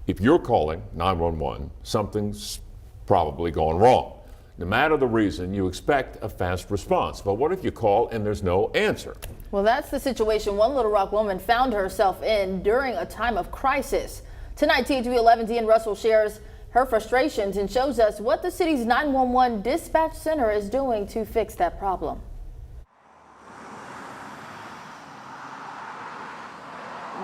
If you're calling 911, something's probably going wrong. No matter the reason, you expect a fast response. But what if you call and there's no answer? Well, that's the situation one Little Rock woman found herself in during a time of crisis. Tonight, THV 11 Dean Russell shares her frustrations and shows us what the city's 911 dispatch center is doing to fix that problem.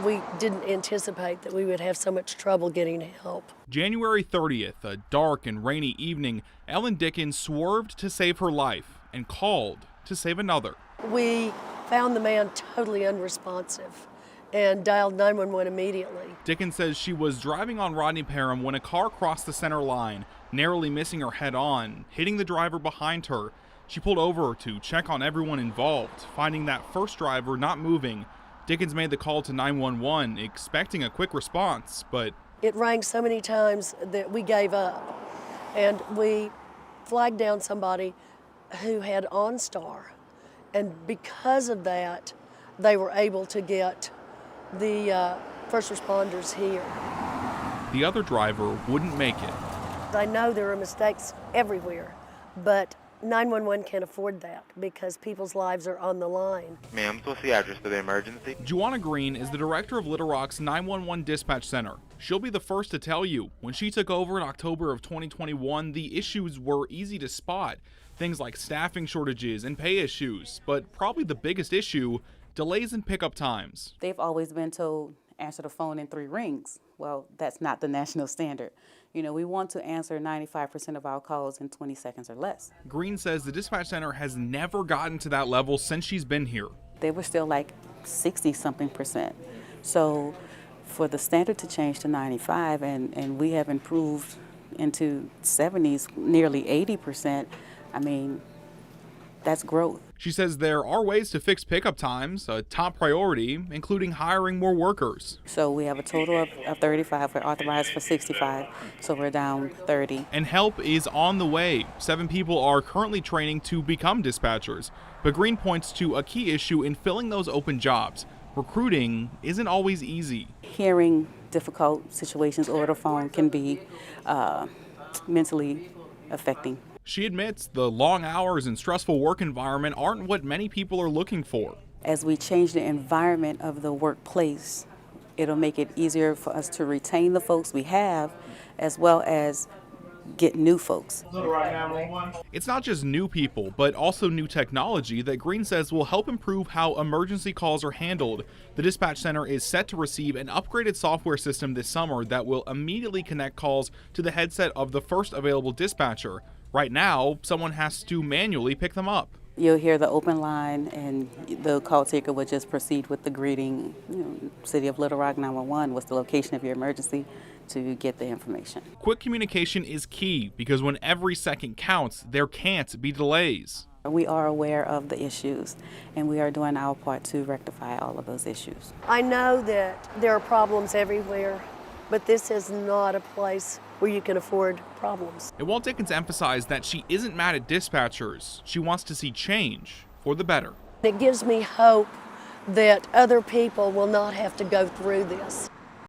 We didn't anticipate that we would have so much trouble getting help. January 30th, a dark and rainy evening, Ellen Dickens swerved to save her life and called to save another. We found the man totally unresponsive and dialed 911 immediately. Dickens says she was driving on Rodney Parham when a car crossed the center line, narrowly missing her head on, hitting the driver behind her. She pulled over to check on everyone involved, finding that first driver not moving. Dickens made the call to 911, expecting a quick response, but it rang so many times that we gave up, and we flagged down somebody who had OnStar, and because of that, they were able to get the first responders here. The other driver wouldn't make it. I know there are mistakes everywhere, but 911 can't afford that because people's lives are on the line. Ma'am, what's the address for the emergency? Juana Green is the director of Little Rock's 911 dispatch center. She'll be the first to tell you, when she took over in October of 2021, the issues were easy to spot. Things like staffing shortages and pay issues, but probably the biggest issue, delays in pickup times. They've always been told, answer the phone in 3 rings. Well, that's not the national standard. You know, we want to answer 95% of our calls in 20 seconds or less. Green says the dispatch center has never gotten to that level since she's been here. They were still like 60-something%. So for the standard to change to 95 and we have improved into 70s, nearly 80%, I mean, that's growth. She says there are ways to fix pickup times, a top priority, including hiring more workers. So we have a total of 35. We're authorized for 65, so we're down 30. And help is on the way. 7 people are currently training to become dispatchers. But Green points to a key issue in filling those open jobs. Recruiting isn't always easy. Hearing difficult situations over the phone can be mentally affecting. She admits the long hours and stressful work environment aren't what many people are looking for. As we change the environment of the workplace, it'll make it easier for us to retain the folks we have, as well as get new folks. It's not just new people, but also new technology that Green says will help improve how emergency calls are handled. The dispatch center is set to receive an upgraded software system this summer that will immediately connect calls to the headset of the first available dispatcher. Right now, someone has to manually pick them up. You'll hear the open line and the call taker will just proceed with the greeting. City of Little Rock 911, what's the location of your emergency, to get the information. Quick communication is key because when every second counts, there can't be delays. We are aware of the issues and we are doing our part to rectify all of those issues. I know that there are problems everywhere, but this is not a place where you can afford problems. And while Dickens emphasized that she isn't mad at dispatchers, she wants to see change for the better. It gives me hope that other people will not have to go through this.